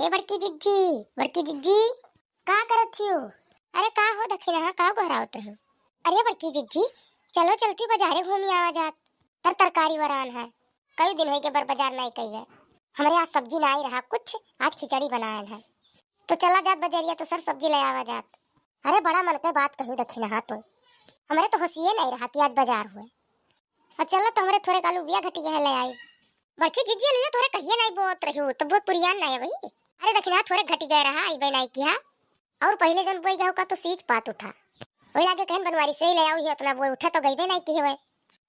ए बड़की जिज्जी का करत थियो? अरे का हो दखिना हा का घरावत रहो? अरे बड़की जिज्जी चलो चलती बाजारे घूमी आवा जात। तरकारी वरान है, कई दिन होई के बर बाजार नहीं कई है। हमारे यहाँ सब्जी नहीं रहा कुछ, आज खिचड़ी बनाया है तो चला जात बजरिया तो सर सब्जी ले आवा जात। अरे बड़ा मन के बात कहूँ दखिना हा तो हमारे तो होशिये नहीं रहा कि आज बाजार हुए। और चलो तो हमारे थोड़े कालू बिया घटी है ले आई। बड़की जिज्जी लियो थोड़े कहिए नहीं बोत रही तो बहुत पुरियान नहीं है भाई। अरे दखिना थोड़े घटी गए रहा आई बे नहीं किया और पहले जन बोई गयो का तो सीज पात उठा वही लागे कहन बनवारी से ही ले आओ उतना बोई उठा तो गई नहीं की है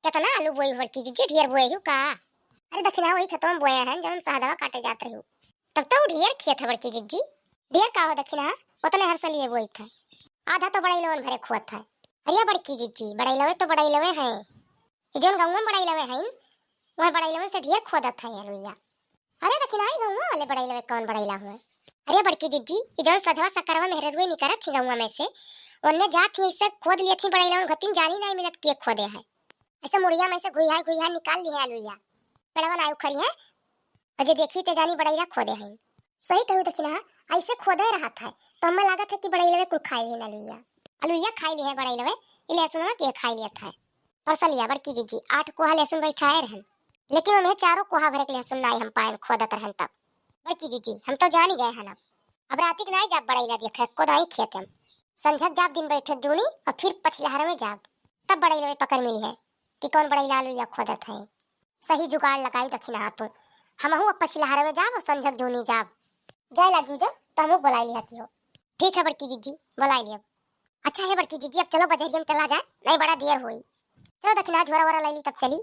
कितना आलू बोई बड़की जिज्जी ढेर बोए हूँ का। अरे दखिना वही खत्म बोया है जब हम साहदवा काटे जाते रही तब तो ढेर खेत है बड़की जिज्जी। ढेर का हो दखिना उतने हर साल ये बोई था आधा तो बड़ाई लवन भरे खुआ था। अरे बड़की जिज्जी बड़ाई लवे तो बड़ाई लवे हैं जोन गाँव में बड़ाई लवे हैं वहाँ बड़ाई लवन से ढेर खोदत था यार भैया। अरे दखिना ही गाँव वाले बड़ाई लवे कौन बड़ाई ला हुआ। अरे बड़की जिज्जी ये जोन सजवा सकरवा मेहररुई नहीं करत थी गाँव में से उन्ने जात थी इससे खोद लिए थी बड़ाई लवन घतिन जानी नहीं मिलत के खोदे है ऐसे मुड़िया में से घुइया निकाल ली है आलूया बड़वन आयु खरी है और जो देखी ते जानी बड़ाईला खोदे हैं। सही कहूँ दखिना ऐसे खोदे रहा था तो हमें लागत है कि बड़ाई लवे कुल खाई ली आलूया आलूया खाई ली है बड़ाई लवे इले सुना के खाई लिया था। परसल लिया बड़की जिज्जी 8 कोहा लहसुन बैठाए रहन लेकिन उन्हें 4 कोहा भर के लहसुन नहीं हम पाए खोदत रहन तब। बड़की जिज्जी हम तो जान ही गए हैं अब राती के नहीं जाब बड़ाईला देखे कोदाई खेत हम संझक जाब दिन बैठे जूनी और फिर पछलहर में जाब तब बड़ाई लवे पकड़ मिली है कि कौन बड़ाईला आलूया खोदत है। सही जुगाड़ लगाई दखिना हाथ हम अब पछलहर में जाब और संझक जूनी जाब जाए लागू जो तो हम बुलाई लिया हो। ठीक है बड़की जिज्जी बुलाई लिया। अच्छा है बड़की जिज्जी अब चलो बजरिया में चला जाए नहीं बड़ा देर हुई चलो दखिना झोरा वरा लाई ली तब चली।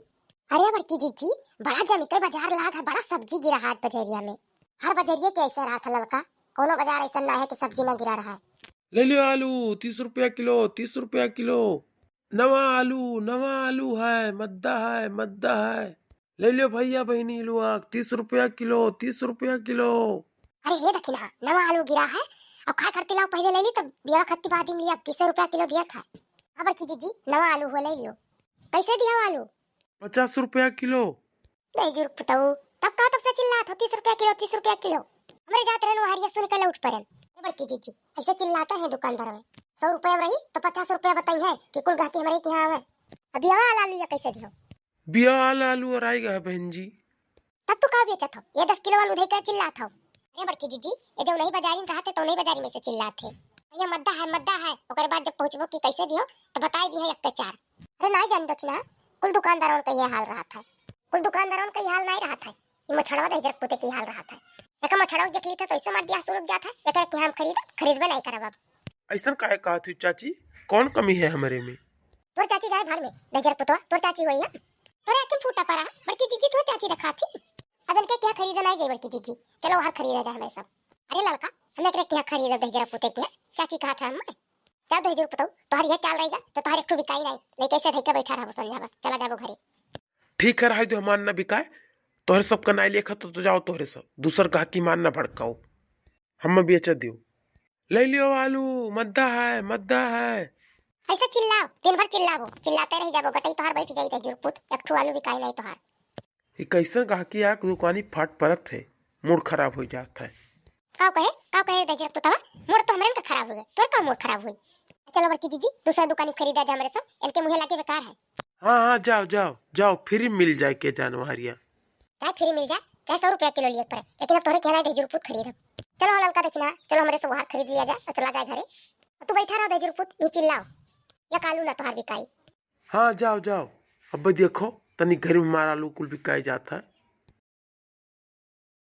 अरे बड़की जिज्जी बड़ा जमी के बाजार लाग है बड़ा सब्जी गिरा हाथ बजरिया में हर बजरिया के ऐसे रहा था लड़का कोनो बाजार ऐसा ना है कि सब्जी ना गिरा रहा है। ले लियो आलू 30 रुपया किलो 30 रुपया किलो नवा आलू है मद्दा है ले लियो भैया बहनी लुआ 30 रुपया किलो 30 रुपया किलो। अरे ये दखिना नवा आलू गिरा है अब खा करते लाओ पहले ले ली तब बिया खत्ती बाद में लिया 30 रुपया किलो दिया था। हाँ बड़की जिज्जी नवा आलू हो ले लियो कैसे दिया आलू 50 रुपया किलो। नहीं जुर्क पुताऊ तब से चिल्ला था 30 रुपया किलो 30 रुपया किलो हमारे जाते रहने हरिया सुन के लौट पड़न। ये बड़की जिज्जी ऐसे चिल्लाते हैं दुकानदार में 100 रुपया में रही तो 50 रुपया बताई है कि कुल गाहकी हमारे के यहाँ आवे। अभी वाला आलू या कैसे दियो बिया वाला आलू और आएगा बहन जी तब तू का बेचा था ये 10 किलो आलू दे के चिल्ला था। अरे बड़की जिज्जी ये जो नहीं बाजारी में रहते तो नहीं बाजारी में से चिल्लाते ये मद्दा है ओकर बाद जब पहुंचबो कि कैसे दियो तो बताई दी है अत्याचार। अरे नहीं जान दखिना कुल दुकानदारों का ये हाल रहा था कुल दुकानदारों का ये हाल नहीं रहा था ये मछड़वा दे जरक पुते की हाल रहा था एक मछड़वा देख ली था तो ऐसे मार दिया सुरुक जाता है एक हम खरीदबे नहीं करब अब। ऐसा काहे कहा थी चाची कौन कमी है हमारे में तोर चाची जाए भाड़ में दे जरक पुतवा तोर चाची होई है तोरे आके फूटा पड़ा बड़की जिज्जी तोर चाची रखा थी अब इनके क्या खरीदना नहीं जाए बड़की जिज्जी चलो हर खरीदा जाए हमें सब। अरे लड़का हमें एकरे क्या खरीदा दे जरक पुते के चाची कहा था हम जा दे जरक पुतवा तोहर ये चाल रही जा तो तोहर एक बिकाई नहीं ले कैसे धइके बैठा रहबो समझावा चला जाबो घरे। ठीक है रहा तो हमार ना बिकाए तोहरे सब का नाई लेखा तो जाओ तोहरे सब दूसर गाहकी मान ना भड़काओ हम बेचा दियो। ले लियो आलू मद्दा है ऐसा चिल्लाओ दिन भर चिल्लाते रह जाबो गटई तोहर बैठ जाई दे जरक पुत एक ठो आलू बिकाई नहीं तोहर। ये कैसे गाहकी आक दुकानी फाट परत है मूड खराब हो जाता है। का कहे दे जरक पुतवा मूड तो हमरे का खराब हो गए तोर का मूड खराब हुई। चलो बड़की जिज्जी दूसरा दुकानी खरीदा जा हमारे सब इनके मुंह लागे बेकार है। हाँ जाओ फिर मिल जाए के जानवरिया चाहे फ्री मिल जाए चाहे 100 रुपया किलो लिए पर लेकिन अब तोरे कहना है दे खरीद। चलो लड़का देखना चलो हमारे से बाहर खरीद लिया जाए और चला जाए घरे तू बैठा रहो दे जरूर ये चिल्लाओ या कालू ना तोहार बिकाई। हाँ जाओ अब देखो तनी घर में हमारा आलू कुल बिकाई जाता है